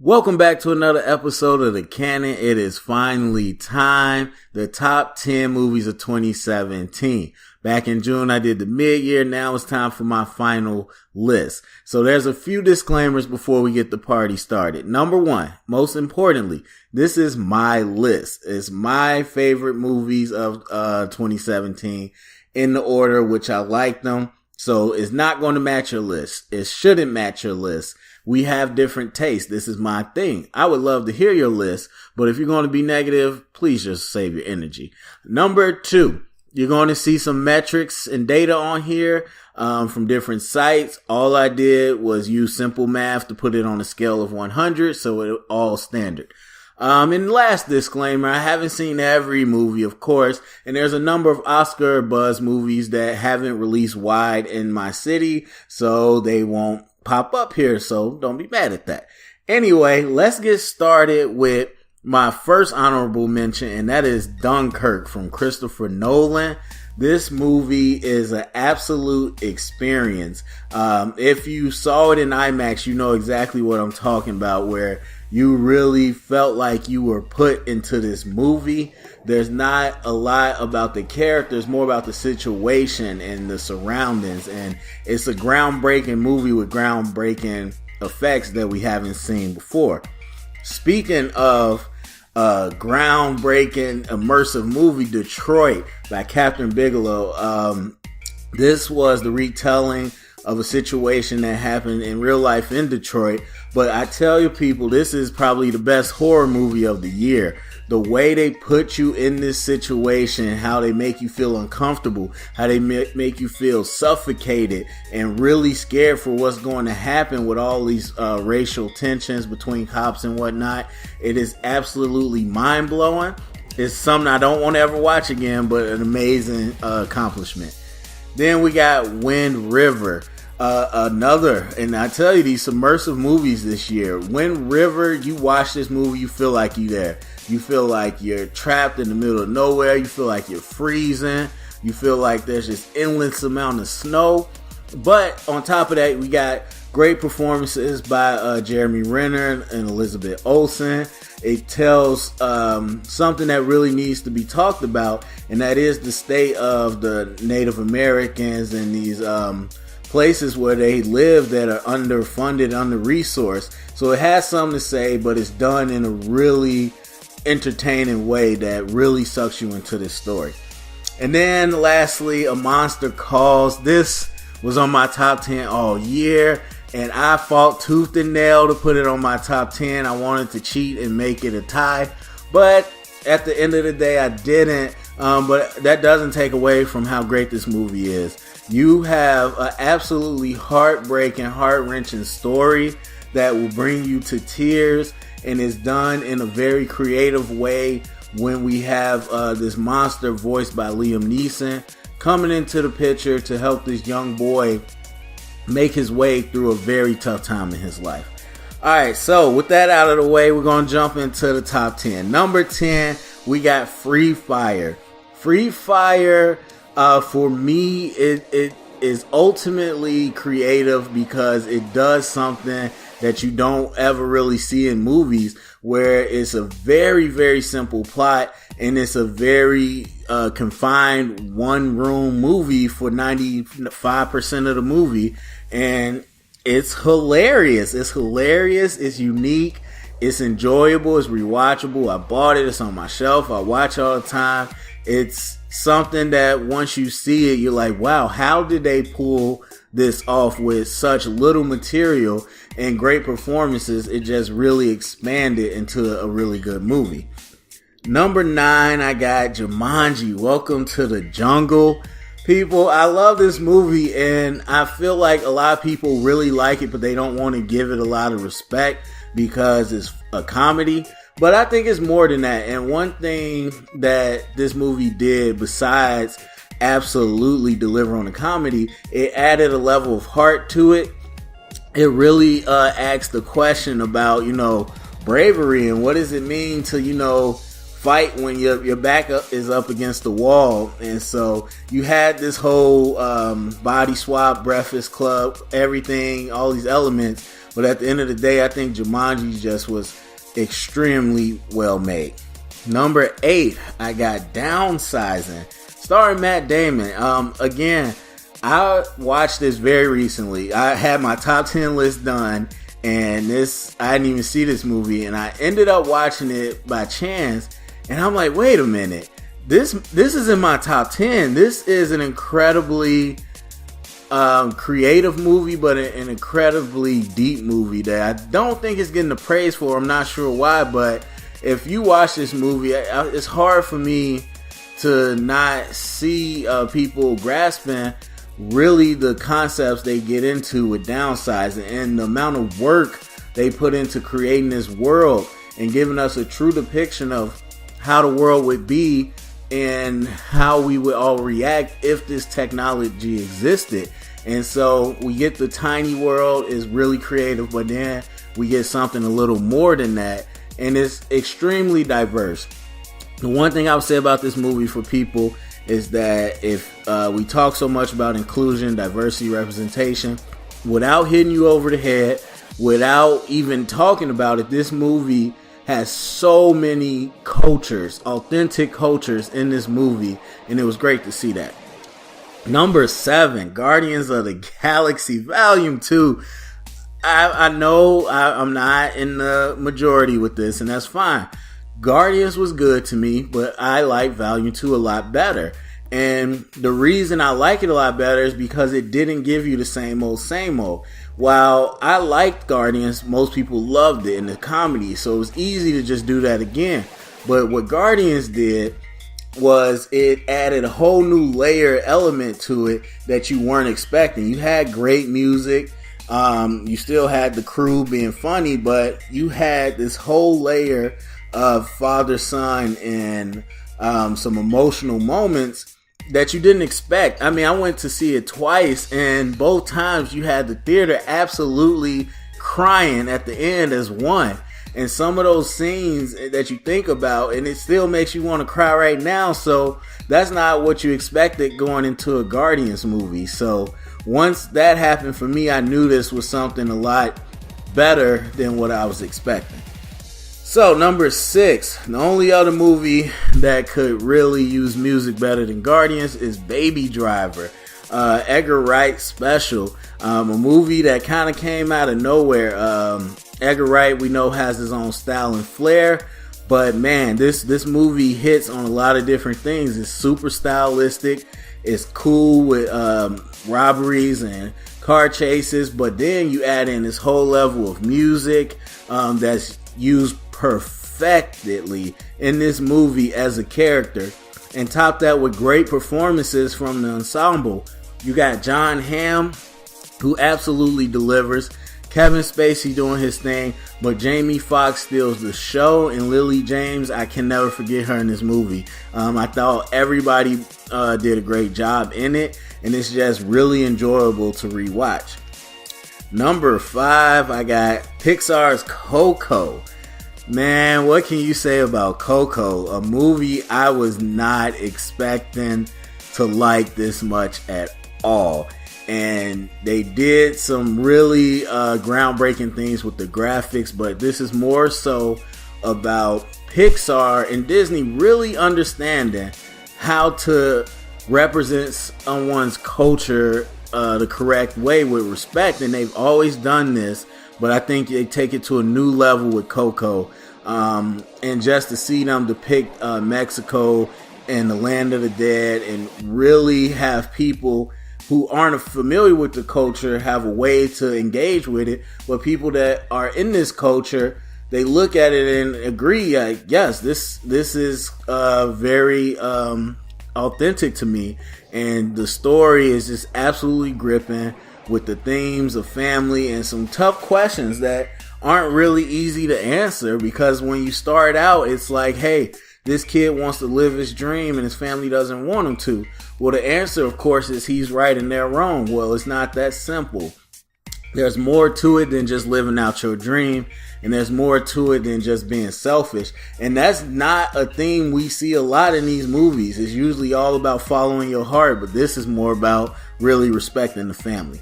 Welcome back to another episode of The Canon. It is finally time. The top 10 movies of 2017. Back in June, I did the mid-year. Now it's time for my final list. So there's a few disclaimers before we get the party started. Number one, most importantly, this is my list. It's my favorite movies of 2017 in the order which I like them. So it's not going to match your list. It shouldn't match your list. We have different tastes. This is my thing. I would love to hear your list, but if you're going to be negative, please just save your energy. Number two, you're going to see some metrics and data on here from different sites. All I did was use simple math to put it on a scale of 100, so it's all standard. And last disclaimer, I haven't seen every movie, of course, and there's a number of Oscar buzz movies that haven't released wide in my city, so they won't pop up here, so don't be mad at that. Anyway, let's get started with my first honorable mention, and that is Dunkirk from Christopher Nolan. This movie is an absolute experience. If you saw it in IMAX, you know exactly what I'm talking about, where you really felt like you were put into this movie. There's not a lot about the characters, more about the situation and the surroundings. And it's a groundbreaking movie with groundbreaking effects that we haven't seen before. Speaking of groundbreaking immersive movie, Detroit by Captain Bigelow. This was the retelling of a situation that happened in real life in Detroit. But I tell you people, this is probably the best horror movie of the year. The way they put you in this situation, how they make you feel uncomfortable, how they make you feel suffocated and really scared for what's going to happen with all these racial tensions between cops and whatnot. It is absolutely mind-blowing. It's something I don't want to ever watch again, but an amazing accomplishment. Then we got Wind River. Another, and I tell you, these submersive movies this year. Wind River, you watch this movie, you feel like you're there. You feel like you're trapped in the middle of nowhere. You feel like you're freezing. You feel like there's just endless amount of snow. But on top of that, we got great performances by Jeremy Renner and Elizabeth Olsen. It tells something that really needs to be talked about, and that is the state of the Native Americans and these places where they live that are underfunded, under-resourced. So it has something to say, but it's done in a really entertaining way that really sucks you into this story. And then lastly, A Monster Calls. This was on my top 10 all year, and I fought tooth and nail to put it on my top 10. I wanted to cheat and make it a tie, but at the end of the day, I didn't. But that doesn't take away from how great this movie is. You have an absolutely heartbreaking, heart-wrenching story that will bring you to tears, and is done in a very creative way when we have this monster voiced by Liam Neeson coming into the picture to help this young boy make his way through a very tough time in his life. Alright, so with that out of the way, we're going to jump into the top 10. Number 10, we got Free Fire. Free Fire, for me, it is ultimately creative because it does something that you don't ever really see in movies, where it's a very, very simple plot and it's a very confined one-room movie for 95% of the movie, and it's hilarious. It's hilarious. It's unique. It's enjoyable. It's rewatchable. I bought it. It's on my shelf. I watch all the time. It's something that once you see it, you're like, wow, how did they pull this off with such little material and great performances? It just really expanded into a really good movie. Number 9, I got Jumanji, Welcome to the Jungle. People, I love this movie, and I feel like a lot of people really like it, but they don't want to give it a lot of respect because it's a comedy. But I think it's more than that. And one thing that this movie did, besides absolutely deliver on the comedy, it added a level of heart to it. It really asked the question about, bravery and what does it mean to, fight when your back is up against the wall. And so you had this whole body swap, Breakfast Club, everything, all these elements. But at the end of the day, I think Jumanji just was extremely well made. Number 8, I got Downsizing, starring Matt Damon. Again, I watched this very recently. I had my top 10 list done, and I didn't even see this movie, and I ended up watching it by chance, and I'm like, wait a minute, this is in my top 10. This is an incredibly creative movie, but an incredibly deep movie that I don't think it's getting the praise for. I'm not sure why, but if you watch this movie, it's hard for me to not see people grasping really the concepts they get into with downsizing and the amount of work they put into creating this world and giving us a true depiction of how the world would be and how we would all react if this technology existed. And so we get the tiny world is really creative, but then we get something a little more than that, and it's extremely diverse. The one thing I would say about this movie for people is that if we talk so much about inclusion, diversity, representation, without hitting you over the head, without even talking about it, this movie has so many cultures, authentic cultures in this movie, and it was great to see that. Number 7, Guardians of the Galaxy Volume 2. I know I'm not in the majority with this, and that's fine. Guardians was good to me, but I like Volume 2 a lot better. And the reason I like it a lot better is because it didn't give you the same old. While I liked Guardians, most people loved it in the comedy, so it was easy to just do that again. But what Guardians did was it added a whole new layer element to it that you weren't expecting. You had great music. You still had the crew being funny, but you had this whole layer of father-son and some emotional moments that you didn't expect. I mean, I went to see it twice, and both times you had the theater absolutely crying at the end as one. And some of those scenes that you think about, and it still makes you want to cry right now. So that's not what you expected going into a Guardians movie. So once that happened for me, I knew this was something a lot better than what I was expecting. So number 6, the only other movie that could really use music better than Guardians is Baby Driver, Edgar Wright special, a movie that kind of came out of nowhere. Edgar Wright, we know, has his own style and flair, but man, this movie hits on a lot of different things. It's super stylistic. It's cool with robberies and car chases, but then you add in this whole level of music that's used perfectly in this movie as a character, and top that with great performances from the ensemble. You got John Hamm, who absolutely delivers, Kevin Spacey doing his thing, but Jamie Foxx steals the show, and Lily James, I can never forget her in this movie. I thought everybody did a great job in it, and it's just really enjoyable to rewatch. Number 5, I got Pixar's Coco. Man, what can you say about Coco? A movie I was not expecting to like this much at all. And they did some really groundbreaking things with the graphics, but this is more so about Pixar and Disney really understanding how to represent someone's culture the correct way with respect, and they've always done this, but I think they take it to a new level with Coco, and just to see them depict Mexico and the land of the dead and really have people who aren't familiar with the culture have a way to engage with it, but people that are in this culture, they look at it and agree, like, yes, this is very authentic to me, and the story is just absolutely gripping with the themes of family and some tough questions that aren't really easy to answer, because when you start out, it's like, hey, this kid wants to live his dream and his family doesn't want him to. Well, the answer, of course, is he's right and they're wrong. Well, it's not that simple. There's more to it than just living out your dream, and there's more to it than just being selfish. And that's not a theme we see a lot in these movies. It's usually all about following your heart, but this is more about really respecting the family.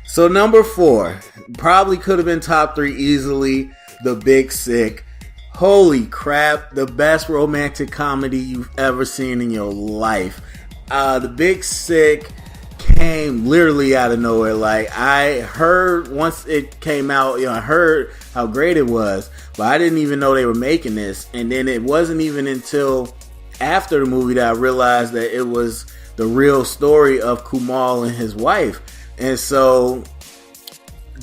So number 4, probably could have been top 3 easily, The Big Sick. Holy crap, the best romantic comedy you've ever seen in your life. The Big Sick came literally out of nowhere. Like, I heard once it came out, I heard how great it was, but I didn't even know they were making this. And then it wasn't even until after the movie that I realized that it was the real story of Kumail and his wife. And so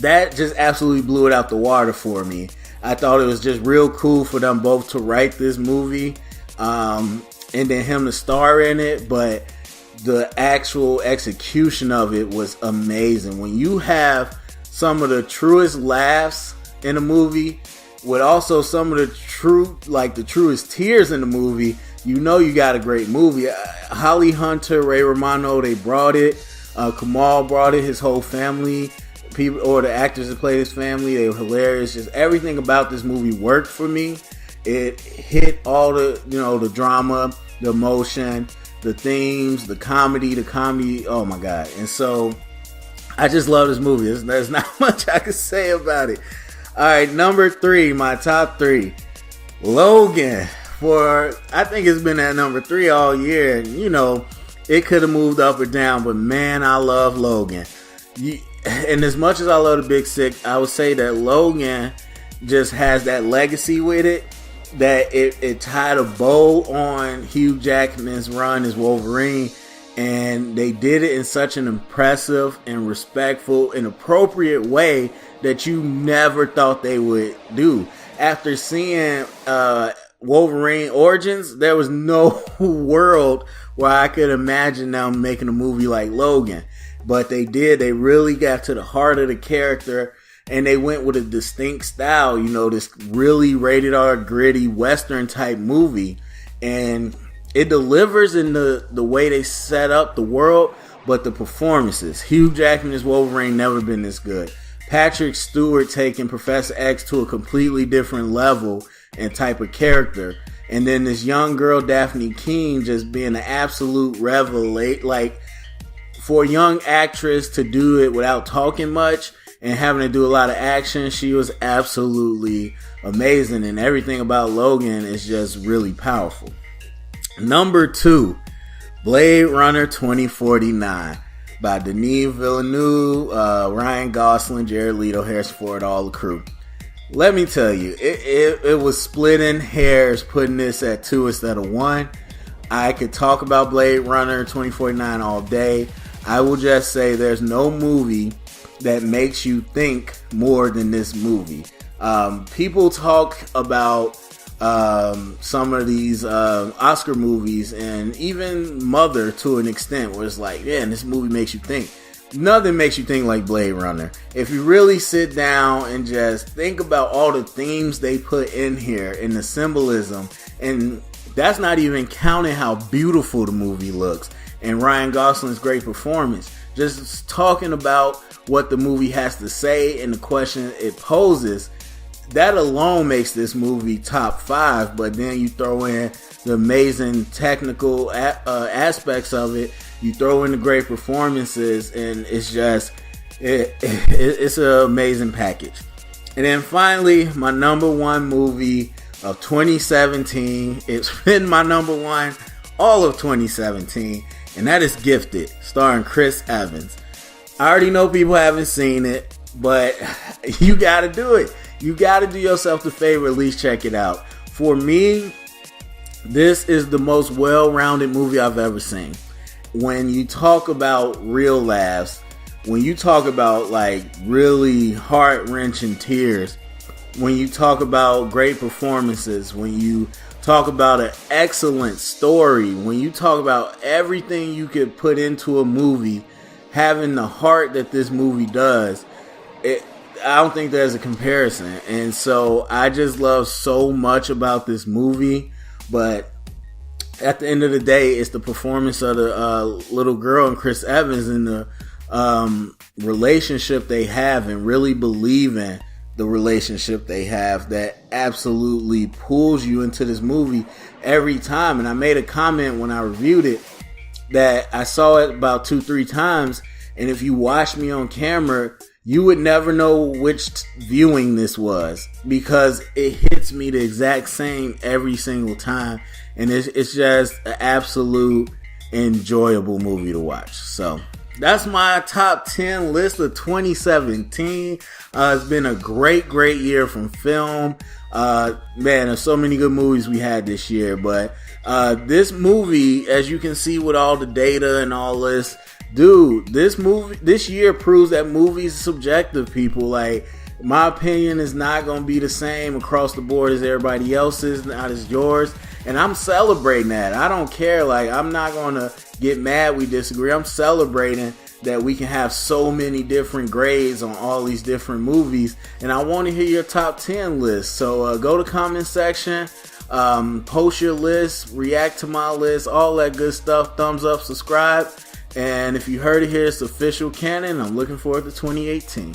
that just absolutely blew it out the water for me. I thought it was just real cool for them both to write this movie, and then him to star in it. But the actual execution of it was amazing. When you have some of the truest laughs in a movie, with also some of the truest tears in the movie, you know you got a great movie. Holly Hunter, Ray Romano, they brought it. Kumail brought it. His whole family, people or the actors that played his family, they were hilarious. Just everything about this movie worked for me. It hit all the the drama, the emotion, the themes, the comedy. Oh my god! And so I just love this movie. There's not much I can say about it. All right, number 3, my top 3, Logan. I think it's been at number 3 all year. It could have moved up or down, but man, I love Logan. And as much as I love The Big Sick, I would say that Logan just has that legacy with it, that it tied a bow on Hugh Jackman's run as Wolverine, and they did it in such an impressive and respectful and appropriate way that you never thought they would do. After seeing Wolverine Origins, there was no world where I could imagine them making a movie like Logan. But they did. They really got to the heart of the character, and they went with a distinct style, this really rated R, gritty, Western type movie. And it delivers in the way they set up the world, but the performances. Hugh Jackman as Wolverine never been this good. Patrick Stewart taking Professor X to a completely different level and type of character. And then this young girl, Daphne King, just being an absolute revelation. Like, for a young actress to do it without talking much and having to do a lot of action, she was absolutely amazing. And everything about Logan is just really powerful. Number 2, Blade Runner 2049 by Denis Villeneuve, Ryan Gosling, Jared Leto, Harrison Ford, all the crew. Let me tell you, it was splitting hairs putting this at 2 instead of 1. I could talk about Blade Runner 2049 all day. I will just say there's no movie that makes you think more than this movie. People talk about some of these Oscar movies, and even Mother to an extent, where it's like, man, this movie makes you think. Nothing makes you think like Blade Runner. If you really sit down and just think about all the themes they put in here and the symbolism, and that's not even counting how beautiful the movie looks and Ryan Gosling's great performance. Just talking about what the movie has to say and the question it poses, that alone makes this movie top 5. But then you throw in the amazing technical aspects of it, you throw in the great performances, and it's just it's an amazing package. And then finally, my number 1 movie of 2017. It's been my number 1 all of 2017, and that is Gifted, starring Chris Evans. I already know people haven't seen it, but you gotta do it. You gotta do yourself the favor, at least check it out. For me, this is the most well-rounded movie I've ever seen. When you talk about real laughs, when you talk about like really heart-wrenching tears, when you talk about great performances, when you talk about an excellent story, when you talk about everything you could put into a movie, having the heart that this movie does, I don't think there's a comparison. And so I just love so much about this movie. But at the end of the day, it's the performance of the little girl and Chris Evans and the relationship they have, and really believing the relationship they have, that absolutely pulls you into this movie every time. And I made a comment when I reviewed it that I saw it about 2-3 times, And if you watch me on camera, you would never know which viewing this was, because it hits me the exact same every single time. And it's just an absolute enjoyable movie to watch. So that's my top 10 list of 2017. It's been a great year from film. Man, there's so many good movies we had this year. But this movie, as you can see with all the data and all this, dude, this year proves that movies are subjective, people. Like, my opinion is not going to be the same across the board as everybody else's, not as yours. And I'm celebrating that. I don't care. Like, I'm not going to get mad we disagree. I'm celebrating that we can have so many different grades on all these different movies. And I want to hear your top 10 list. So go to the comment section, post your list, react to my list, all that good stuff. Thumbs up, subscribe. And if you heard it here, it's official canon. I'm looking forward to 2018.